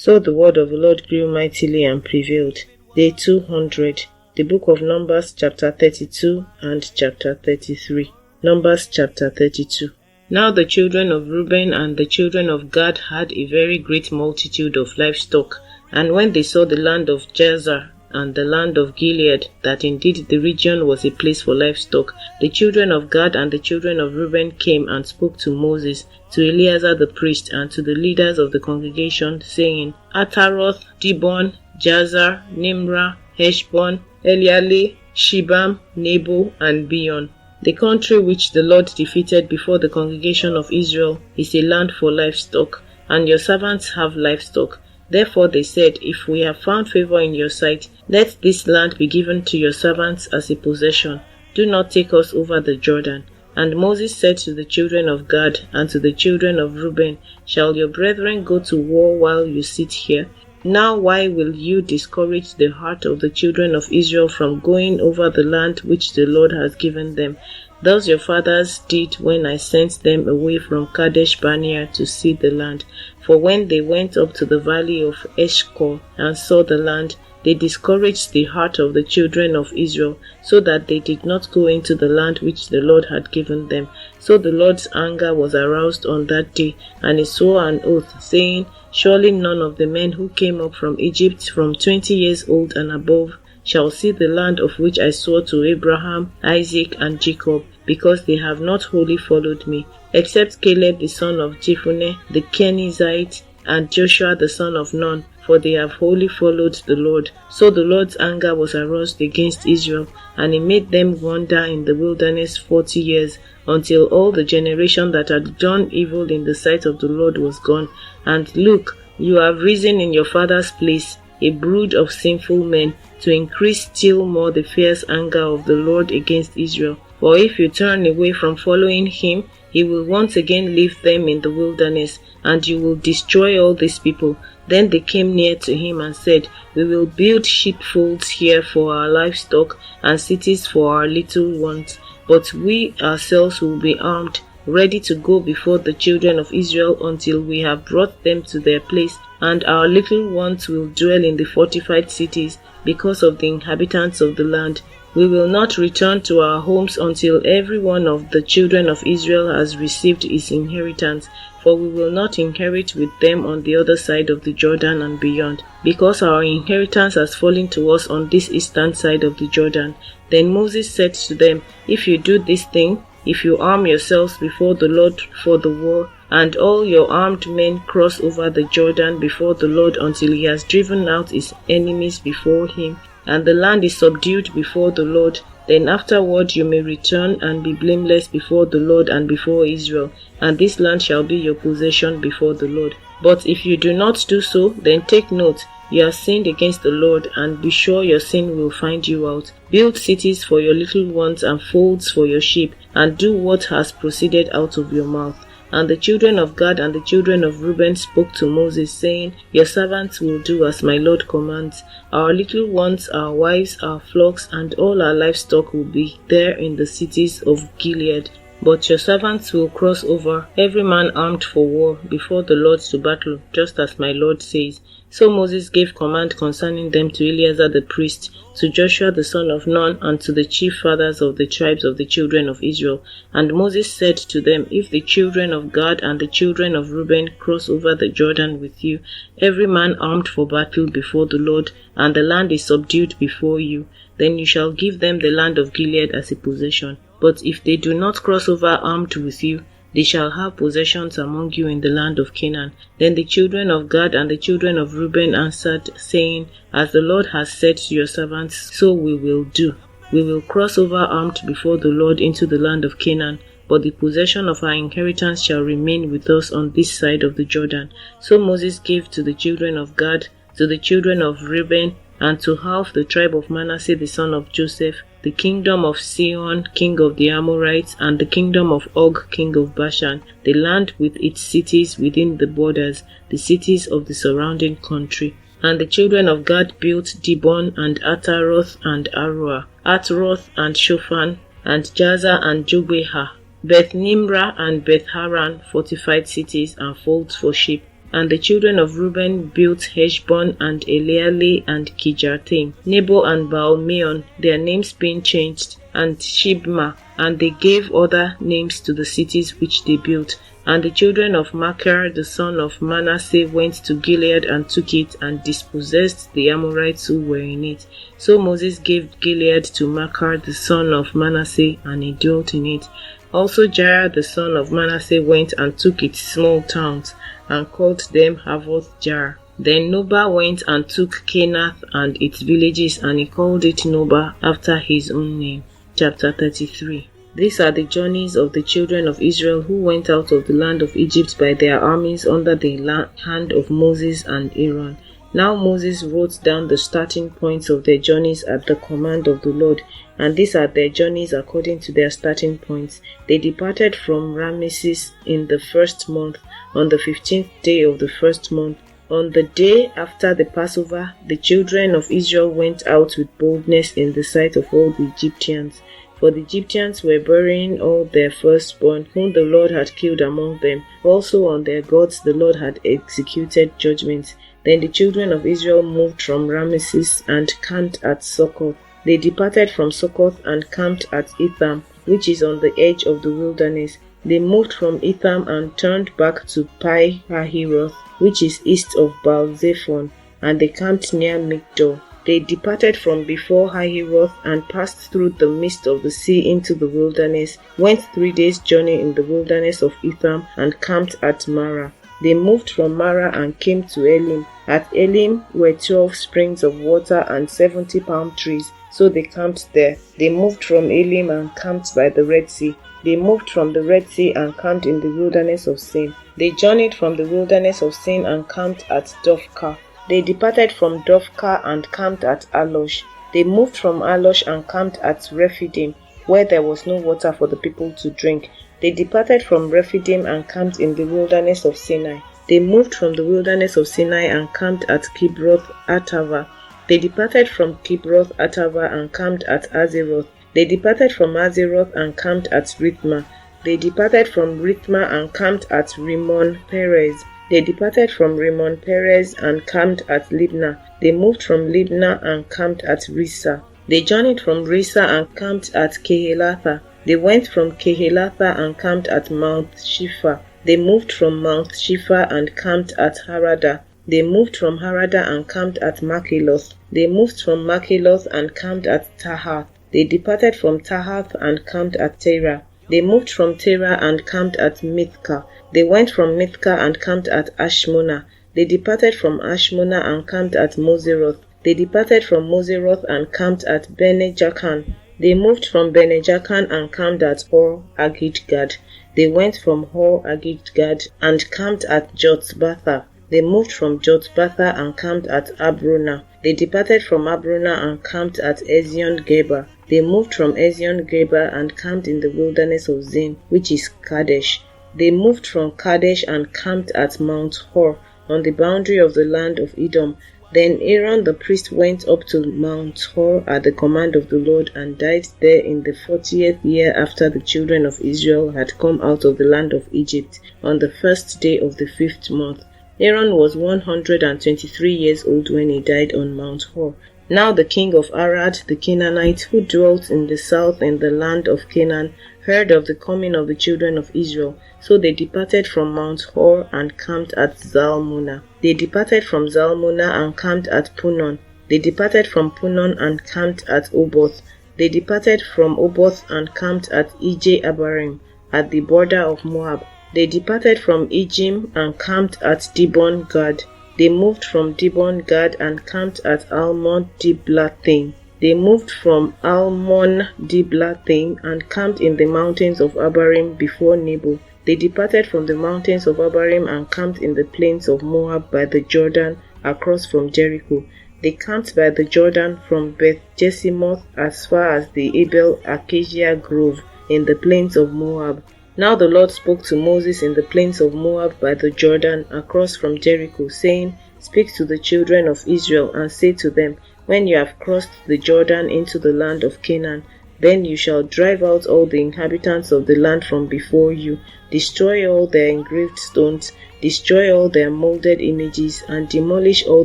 So the word of the Lord grew mightily and prevailed. Day 200. The book of Numbers chapter 32 and chapter 33. Numbers chapter 32. Now the children of Reuben and the children of Gad had a very great multitude of livestock. And when they saw the land of Jazer and the land of Gilead, that indeed the region was a place for livestock, the children of Gad and the children of Reuben came and spoke to Moses, to Eleazar the priest, and to the leaders of the congregation, saying, Ataroth, Dibon, Jazer, Nimrah, Heshbon, Elealeh, Shebam, Nebo, and Beon. The country which the Lord defeated before the congregation of Israel is a land for livestock, and your servants have livestock. Therefore they said, If we have found favor in your sight, let this land be given to your servants as a possession. Do not take us over the Jordan. And Moses said to the children of Gad and to the children of Reuben, Shall your brethren go to war while you sit here? Now why will you discourage the heart of the children of Israel from going over the land which the Lord has given them? Thus your fathers did when I sent them away from Kadesh Barnea to see the land. For when they went up to the valley of Eshcol and saw the land, they discouraged the heart of the children of Israel, so that they did not go into the land which the Lord had given them. So the Lord's anger was aroused on that day, and he swore an oath, saying, Surely none of the men who came up from Egypt from 20 years old and above shall see the land of which I swore to Abraham, Isaac, and Jacob, because they have not wholly followed me, except Caleb the son of Jephunneh the Kenizzite, and Joshua the son of Nun, for they have wholly followed the Lord. So the Lord's anger was aroused against Israel, and he made them wander in the wilderness 40 years, until all the generation that had done evil in the sight of the Lord was gone. And look, you have risen in your father's place, a brood of sinful men, to increase still more the fierce anger of the Lord against Israel. For if you turn away from following him, he will once again leave them in the wilderness, and you will destroy all these people. Then they came near to him and said, We will build sheepfolds here for our livestock, and cities for our little ones. But we ourselves will be armed, ready to go before the children of Israel until we have brought them to their place, and our little ones will dwell in the fortified cities, because of the inhabitants of the land. We will not return to our homes until every one of the children of Israel has received his inheritance, for we will not inherit with them on the other side of the Jordan and beyond, because our inheritance has fallen to us on this eastern side of the Jordan. Then Moses said to them, If you do this thing, if you arm yourselves before the Lord for the war, and all your armed men cross over the Jordan before the Lord until he has driven out his enemies before him, and the land is subdued before the Lord, then afterward you may return and be blameless before the Lord and before Israel, and this land shall be your possession before the Lord. But if you do not do so, then take note, you have sinned against the Lord, and be sure your sin will find you out. Build cities for your little ones and folds for your sheep, and do what has proceeded out of your mouth. And the children of Gad and the children of Reuben spoke to Moses, saying, Your servants will do as my Lord commands. Our little ones, our wives, our flocks, and all our livestock will be there in the cities of Gilead. But your servants will cross over, every man armed for war, before the Lord to battle, just as my Lord says. So Moses gave command concerning them to Eleazar the priest, to Joshua the son of Nun, and to the chief fathers of the tribes of the children of Israel. And Moses said to them, If the children of Gad and the children of Reuben cross over the Jordan with you, every man armed for battle before the Lord, and the land is subdued before you, then you shall give them the land of Gilead as a possession. But if they do not cross over armed with you, they shall have possessions among you in the land of Canaan. Then the children of Gad and the children of Reuben answered, saying, As the Lord has said to your servants, so we will do. We will cross over armed before the Lord into the land of Canaan, but the possession of our inheritance shall remain with us on this side of the Jordan. So Moses gave to the children of Gad, to the children of Reuben, and to half the tribe of Manasseh the son of Joseph, the kingdom of Sihon, king of the Amorites, and the kingdom of Og, king of Bashan, the land with its cities within the borders, the cities of the surrounding country. And the children of Gad built Dibon and Ataroth and Aroah, Atroth and Shophan, and Jazer and Jogbeha, Beth Nimrah and Beth Haran, fortified cities and folds for sheep. And the children of Reuben built Heshbon and Eleale and Kirjataim, Nebo and Baal-meon, their names being changed, and Shibma, and they gave other names to the cities which they built. And the children of Machir the son of Manasseh went to Gilead and took it, and dispossessed the Amorites who were in it. So Moses gave Gilead to Machir the son of Manasseh, and he dwelt in it. Also Jair the son of Manasseh went and took its small towns, and called them Havoth-Jair. Then Noba went and took Kenath and its villages, and he called it Noba after his own name. Chapter 33. These are the journeys of the children of Israel who went out of the land of Egypt by their armies under the hand of Moses and Aaron. Now Moses wrote down the starting points of their journeys at the command of the Lord, and these are their journeys according to their starting points. They departed from Ramesses in the first month, on the 15th day of the first month. On the day after the Passover, the children of Israel went out with boldness in the sight of all the Egyptians. For the Egyptians were burying all their firstborn, whom the Lord had killed among them. Also on their gods the Lord had executed judgments. Then the children of Israel moved from Ramesses and camped at Succoth. They departed from Succoth and camped at Etham, which is on the edge of the wilderness. They moved from Etham and turned back to Pi-Hahiroth, which is east of Baal-Zephon, and they camped near Migdol. They departed from before Hahiroth and passed through the midst of the sea into the wilderness, went 3 days' journey in the wilderness of Etham, and camped at Marah. They moved from Marah and came to Elim. At Elim were 12 springs of water and 70 palm trees, so they camped there. They moved from Elim and camped by the Red Sea. They moved from the Red Sea and camped in the wilderness of Sin. They journeyed from the wilderness of Sin and camped at Dophkah. They departed from Dophkah and camped at Alosh. They moved from Alosh and camped at Rephidim, where there was no water for the people to drink. They departed from Rephidim and camped in the wilderness of Sinai. They moved from the wilderness of Sinai and camped at Kibroth Attava. They departed from Kibroth Attava and camped at Azeroth. They departed from Azeroth and camped at Rithmah. They departed from Rithmah and camped at Rimmon Perez. They departed from Rimmon Perez and camped at Libnah. They moved from Libnah and camped at Rissa. They journeyed from Rissa and camped at Kehelatha. They went from Kehelatha and camped at Mount Shipha. They moved from Mount Shipha and camped at Harada. They moved from Harada and camped at Makheloth. They moved from Makheloth and camped at Tahath. They departed from Tahath and camped at Terah. They moved from Terah and camped at Mithkah. They went from Mithkah and camped at Ashmona. They departed from Ashmona and camped at Moseroth. They departed from Moseroth and camped at Bene-Jaakan. They moved from Bene-Jaakan and camped at Hor-Haggidgad. They went from Hor-Haggidgad and camped at Jotbatha. They moved from Jotbatha and camped at Abrona. They departed from Abrona and camped at Ezion-Geber. They moved from Ezion-Geber and camped in the wilderness of Zin, which is Kadesh. They moved from Kadesh and camped at Mount Hor, on the boundary of the land of Edom. Then Aaron the priest went up to Mount Hor at the command of the Lord and died there in the 40th year after the children of Israel had come out of the land of Egypt, on the first day of the 5th month. Aaron was 123 years old when he died on Mount Hor. Now the king of Arad, the Canaanite, who dwelt in the south in the land of Canaan, heard of the coming of the children of Israel. So they departed from Mount Hor and camped at Zalmunna. They departed from Zalmunna and camped at Punon. They departed from Punon and camped at Oboth. They departed from Oboth and camped at Ije-Abarim, at the border of Moab. They departed from Ijim and camped at Dibon-Gad. They moved from Dibon-Gad and camped at Almon-Diblathaim. They moved from Almon-Diblathaim and camped in the mountains of Abarim before Nebo. They departed from the mountains of Abarim and camped in the plains of Moab by the Jordan across from Jericho. They camped by the Jordan from Beth-Jesimoth as far as the Abel Acacia Grove in the plains of Moab. Now the Lord spoke to Moses in the plains of Moab by the Jordan across from Jericho, saying, Speak to the children of Israel and say to them, When you have crossed the Jordan into the land of Canaan, Then you shall drive out all the inhabitants of the land from before you, destroy all their engraved stones, destroy all their molded images, and demolish all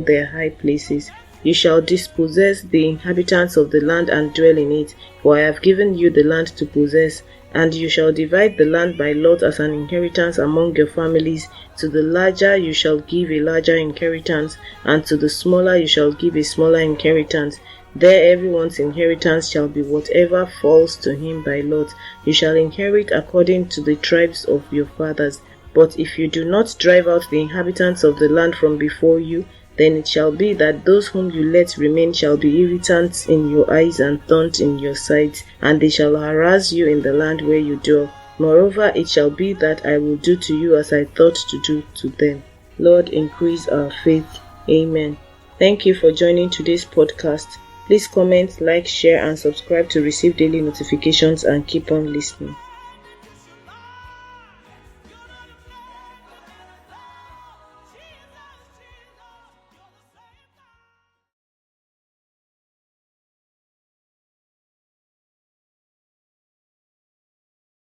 their high places. You shall dispossess the inhabitants of the land and dwell in it, for I have given you the land to possess. And you shall divide the land by lot as an inheritance among your families. To the larger you shall give a larger inheritance, and to the smaller you shall give a smaller inheritance. There everyone's inheritance shall be whatever falls to him by lot. You shall inherit according to the tribes of your fathers. But if you do not drive out the inhabitants of the land from before you, then it shall be that those whom you let remain shall be irritants in your eyes and thorns in your sides, and they shall harass you in the land where you dwell. Moreover, it shall be that I will do to you as I thought to do to them. Lord, increase our faith. Amen. Thank you for joining today's podcast. Please comment, like, share, and subscribe to receive daily notifications, and keep on listening.